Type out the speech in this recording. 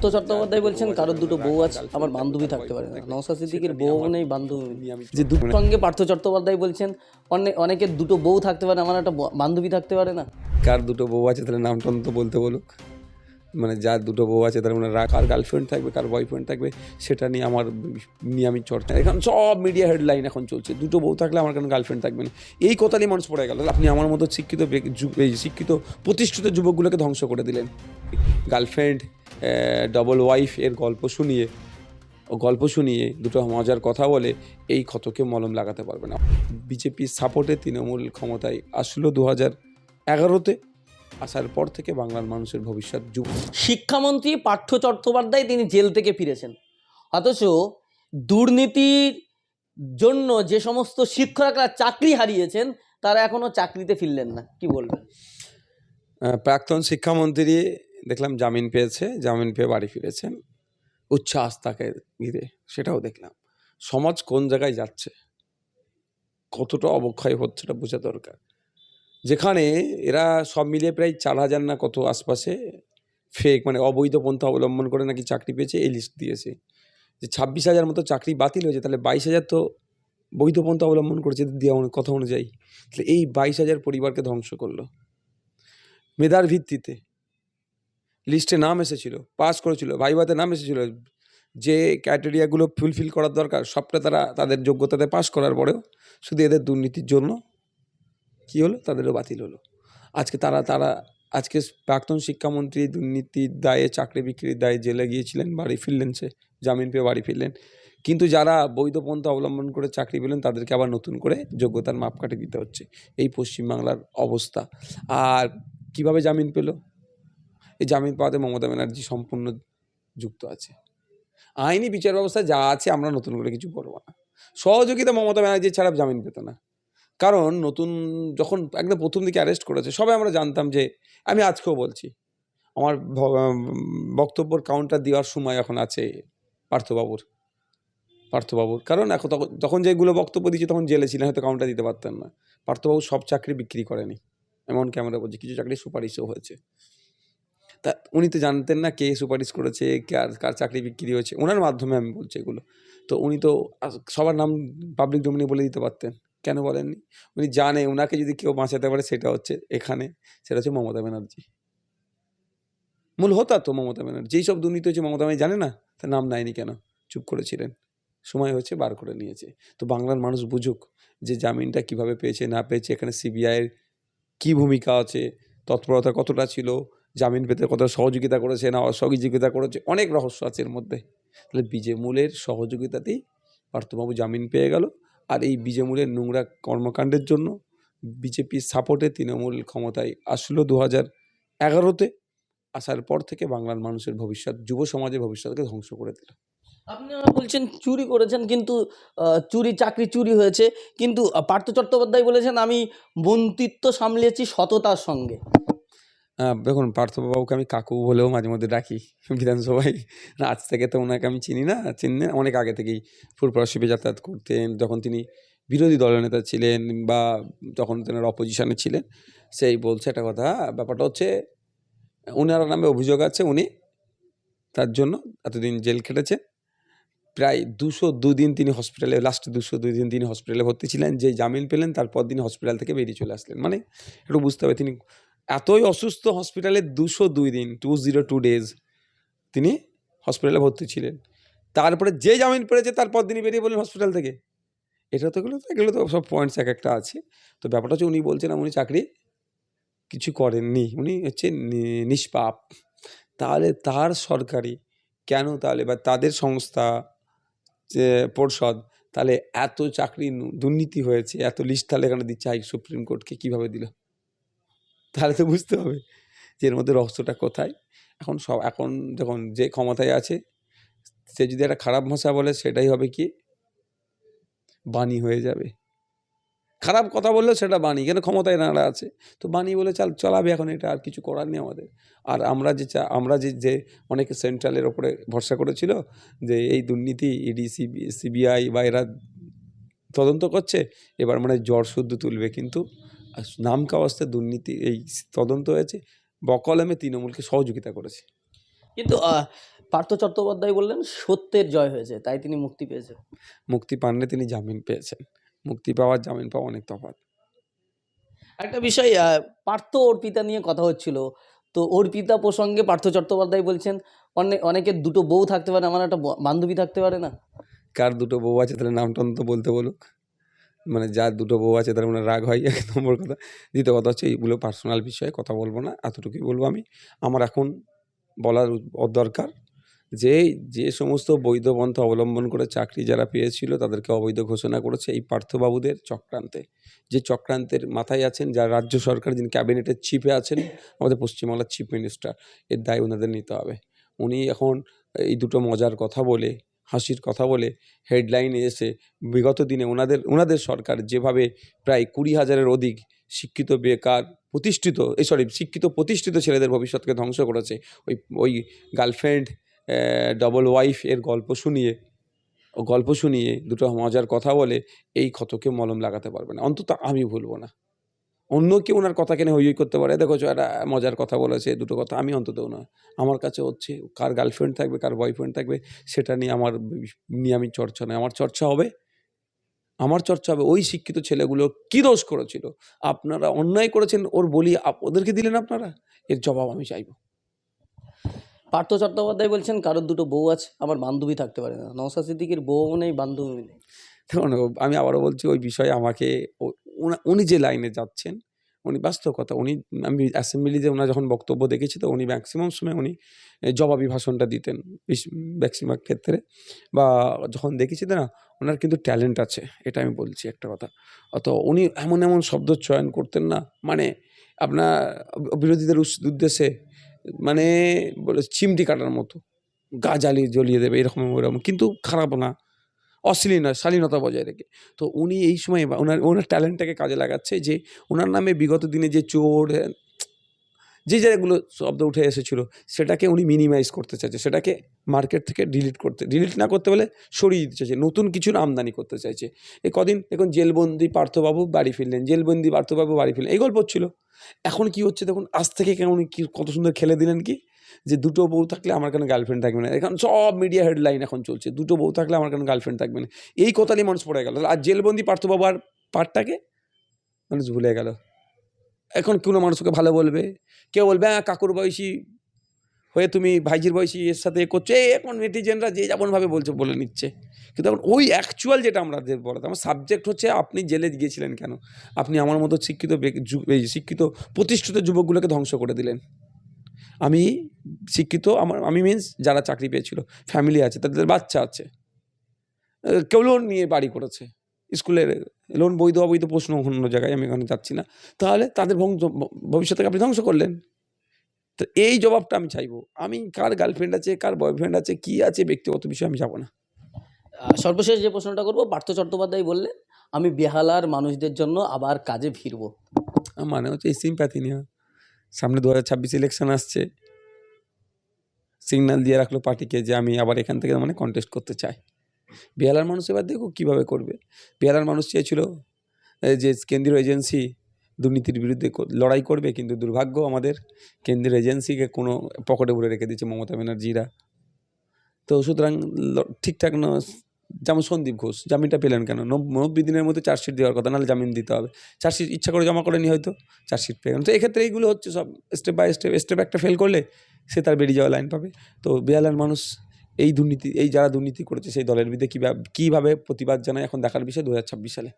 পার্থ চট্টোপাধ্যায় বলছেন কারোর দুটো বউ আছে, আমার বান্ধবী থাকতে পারে না। নওশাদ সিদ্দিকীর বউ নেই, বান্ধবী যে দুটোর সঙ্গে পার্থ চট্টোপাধ্যায় বলছেন অনেকের দুটো বউ থাকতে পারে, আমার একটা বান্ধবী থাকতে পারে না। কার দুটো বউ আছে তাহলে নাম টাম তো বলতে বলুক। মানে যার দুটো বউ আছে তার মানে কার গার্লফ্রেন্ড থাকবে, কার বয়ফ্রেন্ড থাকবে, সেটা নিয়ে আমি চর্চা। এখন সব মিডিয়া হেডলাইন এখন চলছে, দুটো বউ থাকলে আমার কেন গার্লফ্রেন্ড থাকবে না, এই কথা নিয়ে মানুষ পড়ে গেল। আপনি আমার মতো শিক্ষিত প্রতিষ্ঠিত যুবকগুলোকে ধ্বংস করে দিলেন। গার্লফ্রেন্ড, ডবল ওয়াইফ এর গল্প শুনিয়ে দুটো মজার কথা বলে এই ক্ষতকে মলম লাগাতে পারবে না। বিজেপির সাপোর্টে তৃণমূল ক্ষমতায় আসলো 2011-তে, আসার পর থেকে বাংলার মানুষের ভবিষ্যৎ শিক্ষামন্ত্রী পার্থ চট্টোপাধ্যায় তিনি জেল থেকে ফিরেছেন, অথচ দুর্নীতির জন্য যে সমস্ত শিক্ষকরা চাকরি হারিয়েছেন তারা এখনো চাকরিতে ফিরলেন না, কি বলবেন? প্রাক্তন শিক্ষামন্ত্রী দেখলাম জামিন পেয়ে বাড়ি ফিরেছেন, উচ্ছ্বাস তাকে ঘিরে, সেটাও দেখলাম। সমাজ কোন জায়গায় যাচ্ছে, কতটা অবক্ষয় হচ্ছে এটা বোঝা দরকার। যেখানে এরা সব মিলিয়ে প্রায় 4,000 না কত আশপাশে ফেক মানে অবৈধ পন্থা অবলম্বন করে নাকি চাকরি পেয়েছে, এই লিস্ট দিয়েছে। যে 26,000 মতো চাকরি বাতিল হয়েছে, তাহলে 22,000 তো বৈধ পন্থা অবলম্বন করেছে দেওয়া কথা অনুযায়ী। তাহলে এই 22,000 পরিবারকে ধ্বংস করলো। মেধার ভিত্তিতে লিস্টে নাম এসেছিল, পাস করেছিল, ভাইভাতে নাম এসেছিল, যে ক্রাইটেরিয়াগুলো ফুলফিল করার দরকার সবটা তাদের যোগ্যতাতে পাস করার পরেও শুধু এদের দুর্নীতির জন্য কী হলো, তাদেরও বাতিল হলো। আজকে প্রাক্তন শিক্ষামন্ত্রী দুর্নীতির দায়ে, চাকরি বিক্রির দায়ে জেলে গিয়েছিলেন, বাড়ি ফিরলেন, সে জামিন পেয়ে বাড়ি ফিরলেন। কিন্তু যারা বৈধ পন্থা অবলম্বন করে চাকরি পেলেন তাদেরকে আবার নতুন করে যোগ্যতার মাপকাঠি দিতে হচ্ছে। এই পশ্চিমবাংলার অবস্থা। আর কিভাবে জামিন পেল? এই জামিন পাওয়াতে মমতা ব্যানার্জি সম্পূর্ণ যুক্ত আছে। আইনি বিচার ব্যবস্থা যা আছে আমরা নতুন করে কিছু বলবো না। সহযোগিতা মমতা ব্যানার্জি ছাড়া জামিন পেত না। কারণ যখন একদম প্রথম দিকে অ্যারেস্ট করেছে, সবাই আমরা জানতাম যে, আমি আজকেও বলছি, আমার বক্তব্যর কাউন্টার দেওয়ার সময় এখন আছে পার্থবাবুর। কারণ এখন তখন যেগুলো বক্তব্য দিচ্ছে তখন জেলে ছিলেন, হয়তো কাউন্টার দিতে পারতেন না। পার্থবাবু সব চাকরি বিক্রি করেনি, এমনকি আমরা বলছি কিছু চাকরি সুপারিশও হয়েছে। তা উনি তো জানতেন না কে সুপারিশ করেছে, কার চাকরি বিক্রি হয়েছে, ওনার মাধ্যমে আমি বলছি এগুলো। তো উনি তো সবার নাম পাবলিক ডোমেইনে বলে দিতে পারতেন, কেন বলেননি? উনি জানে ওনাকে যদি কেউ বাঁচাতে পারে সেটা হচ্ছে মমতা ব্যানার্জি। মূল হোতা তো মমতা ব্যানার্জি। যেই সব দুর্নীতি হচ্ছে মমতা ব্যানার্জি জানে না, তার নাম নেয়নি কেন? চুপ করেছিলেন, সময় হয়েছে বার করে নিয়েছে। তো বাংলার মানুষ বুঝুক যে জামিনটা কিভাবে পেয়েছে না পেয়েছে, এখানে সিবিআইয়ের কী ভূমিকা আছে, তৎপরতা কতটা ছিল, জামিন পেতে কতটা সহযোগিতা করেছে না অসহযোগিতা করেছে, অনেক রহস্য আছে এর মধ্যে। তাহলে বিজেমূলের সহযোগিতাতেই পার্থবাবু জামিন পেয়ে গেল। আর এই বিজেমূলের নোংরা কর্মকাণ্ডের জন্য বিজেপির সাপোর্টে তৃণমূল ক্ষমতায় আসলো 2011-তে, আসার পর থেকে বাংলার মানুষের ভবিষ্যৎ, যুব সমাজের ভবিষ্যৎকে ধ্বংস করে দিল। আপনারা বলছেন চুরি করেছেন, কিন্তু চাকরি চুরি হয়েছে, কিন্তু পার্থ চট্টোপাধ্যায় বলেছেন আমি মন্ত্রিত্ব সামলেছি সততার সঙ্গে। দেখুন, পার্থবাবুকে আমি কাকু বলেও মাঝে মধ্যে ডাকি বিধানসভায়। আজ থেকে তো ওনাকে আমি চিনি না, অনেক আগে থেকেই ফুরপুরা শিবে যাতায়াত করতেন, যখন তিনি বিরোধী দলনেতা ছিলেন বা যখন তেনার অপোজিশনে ছিলেন। সেই বলছে একটা কথা, ব্যাপারটা হচ্ছে ওনার নামে অভিযোগ আছে, উনি তার জন্য এতদিন জেল খেটেছে। প্রায় 202 দিন তিনি হসপিটালে, লাস্ট 202 দিন তিনি হসপিটালে ভর্তি ছিলেন। যে জামিন পেলেন তারপর দিন হসপিটাল থেকে বেরিয়ে চলে আসলেন। মানে একটু বুঝতে হবে, তিনি এতই অসুস্থ, হসপিটালে 202 দিন, 202 ডেজ তিনি হসপিটালে ভর্তি ছিলেন। তারপরে যে জামিন পেয়েছে তারপর দিনই বেরিয়ে বললেন হসপিটাল থেকে। এগুলো তো সব পয়েন্টস এক একটা আছে। তো ব্যাপারটা হচ্ছে, উনি বলছেন উনি চাকরি কিছু করেননি, উনি হচ্ছে নিষ্পাপ। তাহলে তার সরকারি কেন, তাহলে বা তাদের সংস্থা যে পর্ষদ, তাহলে এত চাকরি দুর্নীতি হয়েছে, এত লিস্ট তাহলে এখানে দিচ্ছে সুপ্রিম কোর্টকে কীভাবে দিল? তাহলে তো বুঝতে হবে যে এর মধ্যে রহস্যটা কোথায়। এখন যখন যে ক্ষমতায় আছে, সে যদি একটা খারাপ ভাষা বলে সেটাই হবে কি বাণী হয়ে যাবে। খারাপ কথা বললেও সেটা বাণী, কেন ক্ষমতায় নাড়া আছে তো বাণী বলে চালাবে। এখন এটা আর কিছু করার নেই আমাদের। আর আমরা যে অনেকে সেন্ট্রালের ওপরে ভরসা করেছিল যে এই দুর্নীতি ইডি সিবিআই বা এরা তদন্ত করছে, এবার মানে জ্বর শুদ্ধ তুলবে। কিন্তু নাম কাওয়াস্তে দুর্নীতি এই তদন্ত হয়েছে, বকলমে তৃণমূলকে সহযোগিতা করেছে। কিন্তু পার্থ চট্টোপাধ্যায় বললেন সত্যের জয় হয়েছে, তাই তিনি মুক্তি পেয়েছেন। মুক্তি পাননি, তিনি জামিন পেয়েছেন। মুক্তি পাওয়ার জামিন পাওয়া অনেক তফাৎ। একটা বিষয়, পার্থ অর্পিতা নিয়ে কথা হচ্ছিল, তো অর্পিতা প্রসঙ্গে পার্থ চট্টোপাধ্যায় বলছেন অনেকের দুটো বউ থাকতে পারে, আমার একটা বান্ধবী থাকতে পারে না। কার দুটো বউ আছে তাহলে নামটা অন্তত বলতে বলুক। মানে যার দুটো বউ আছে তার মানে রাগ হয়, এক নম্বর কথা। দ্বিতীয় কথা হচ্ছে এইগুলো পার্সোনাল বিষয়ে কথা বলবো না, এতটুকুই বলবো আমি। আমার এখন বলার দরকার যে যে সমস্ত বৈধ পন্থা অবলম্বন করে চাকরি যারা পেয়েছিল তাদেরকে অবৈধ ঘোষণা করেছে এই পার্থবাবুদের চক্রান্তে। যে চক্রান্তের মাথায় আছেন, যার রাজ্য সরকার, যিনি ক্যাবিনেটের চিফে আছেন, আমাদের পশ্চিমবাংলার চিফ মিনিস্টার, এর দায় ওনাদের নিতে হবে। উনি এখন এই দুটো মজার কথা বলে, হাসির কথা বলে হেডলাইনে এসে বিগত দিনে ওনাদের সরকার যেভাবে প্রায় 20,000-এর অধিক শিক্ষিত বেকার শিক্ষিত প্রতিষ্ঠিত ছেলেদের ভবিষ্যৎকে ধ্বংস করেছে, ওই গার্লফ্রেন্ড ডবল ওয়াইফ এর গল্প শুনিয়ে দুটো মজার কথা বলে এই ক্ষতকে মলম লাগাতে পারবে না, অন্তত আমি ভুলবো না। অন্য কেউ ওনার কথা কেন হই করতে পারে, দেখো একটা মজার কথা বলেছে, দুটো কথা, আমি অন্ততও না। আমার কাছে হচ্ছে কার গার্লফ্রেন্ড থাকবে, কার বয়ফ্রেন্ড থাকবে, সেটা নিয়ে আমি চর্চা নয়। আমার চর্চা হবে ওই শিক্ষিত ছেলেগুলো কি দোষ করেছিল, আপনারা অন্যায় করেছেন ওর বলি ওদেরকে দিলেন আপনারা, এর জবাব আমি চাইবো। পার্থ চট্টোপাধ্যায় বলছেন কারোর দুটো বউ আছে, আমার বান্ধবী থাকতে পারে না। নওশাদ সিদ্দিকীর বউ নেই, বান্ধবী নেই। দেখুন, আমি আবারও বলছি ওই বিষয়ে আমাকে উনি যে লাইনে যাচ্ছেন, উনি বাস্তব কথা, আমি অ্যাসেম্বলিতে ওনার যখন বক্তব্য দেখেছি তো উনি ম্যাক্সিমাম সময় উনি জবাবি ভাষণটা দিতেন ম্যাক্সিমাম ক্ষেত্রে, বা যখন দেখেছি না ওনার কিন্তু ট্যালেন্ট আছে, এটা আমি বলছি একটা কথা। অত উনি এমন এমন শব্দ চয়ন করতেন না, মানে আপনার বিরোধীদের উদ্দেশ্যে মানে চিমটি কাটার মতো, গা জ্বলিয়ে দেবে এরকম ওরকম, কিন্তু খারাপ না, অশ্লীল নয়, শালীনতা বজায় রেখে। তো উনি এই সময় ওনার ট্যালেন্টটাকে কাজে লাগাচ্ছে, যে ওনার নামে বিগত দিনে যে চোর যে জায়গাগুলো শব্দ উঠে এসেছিল সেটাকে উনি মিনিমাইজ করতে চাইছে, সেটাকে মার্কেট থেকে ডিলিট না করতে বলে সরিয়ে দিতে চাইছে, নতুন কিছুর আমদানি করতে চাইছে। কদিন দেখুন জেলবন্দি পার্থবাবু বাড়ি ফিরলেন, এই গল্প হচ্ছিল। এখন কি হচ্ছে দেখুন, আজ থেকে কেমন কি কত সুন্দর খেলে দিলেন, কি যে দুটো বউ থাকলে আমার কেন গার্লফ্রেন্ড থাকবে না, এখন সব মিডিয়া হেডলাইন এখন চলছে, দুটো বউ থাকলে আমার কেন গার্লফ্রেন্ড থাকবে না, এই কথা নিয়ে মানুষ পড়ে গেল। আর জেলবন্দি পার্থবাবু আর পার্টটাকে মানুষ ভুলে গেল। এখন কোনো মানুষকে ভালো বলবে, কেউ বলবে হ্যাঁ কাকুর বয়সী হয়ে তুমি ভাইজির বয়সী এর সাথে করছো, এখন নেটিজেনরা যে যেমনভাবে বলে নিচ্ছে। কিন্তু এখন ওই অ্যাকচুয়াল যেটা আমরা বলাতে আমার সাবজেক্ট হচ্ছে আপনি জেলে গিয়েছিলেন কেন, আপনি আমার মতো শিক্ষিত প্রতিষ্ঠিত যুবকগুলোকে ধ্বংস করে দিলেন। আমি শিক্ষিত, আমি মিনস যারা চাকরি পেয়েছিল, ফ্যামিলি আছে, তাদের বাচ্চা আছে, কেউ লোন নিয়ে বাড়ি করেছে, স্কুলের লোন বৈধ অবৈধ প্রশ্ন অন্য জায়গায়, আমি এখানে যাচ্ছি না, তাহলে তাদের ভবিষ্যৎকে আপনি ধ্বংস করলেন। তো এই জবাবটা আমি চাইবো। আমি কার গার্লফ্রেন্ড আছে, কার বয়ফ্রেন্ড আছে, কি আছে, ব্যক্তিগত বিষয়ে আমি যাবো না। সর্বশেষ যে প্রশ্নটা করবো, পার্থ চট্টোপাধ্যায় বললেন আমি বেহালার মানুষদের জন্য আবার কাজে ফিরবো। মানে হচ্ছে এই সিম্প্যাথি নিয়ে, সামনে 2026 ইলেকশন আসছে, সিগন্যাল দিয়ে রাখলো পার্টিকে যে আমি আবার এখান থেকে মানে কন্টেস্ট করতে চাই। বেহালার মানুষ এবার দেখো কীভাবে করবে। বেহালার মানুষ চেয়েছিল যে কেন্দ্রীয় এজেন্সি দুর্নীতির বিরুদ্ধে লড়াই করবে, কিন্তু দুর্ভাগ্য আমাদের কেন্দ্রীয় এজেন্সিকে কোনো পকেটে ভরে রেখে দিচ্ছে মমতা ব্যানার্জিরা। তো সুতরাং ঠিকঠাক না, যেমন সন্দীপ ঘোষ জামিনটা পেলেন কেন, 90 দিনের মধ্যে চার্জশিট দেওয়ার কথা, নাহলে জামিন দিতে হবে। চার্জশিট ইচ্ছা করে জমা করেনি, হয়তো চার্জশিট পেয়ে গেল। তো এক্ষেত্রে এইগুলো হচ্ছে সব স্টেপ বাই স্টেপ একটা ফেল করলে সে তার বেরিয়ে যাওয়া লাইন পাবে। তো বেহালার মানুষ এই যারা দুর্নীতি করেছে সেই দলের বিরুদ্ধে কীভাবে প্রতিবাদ জানায় এখন দেখার বিষয় 2026 সালে।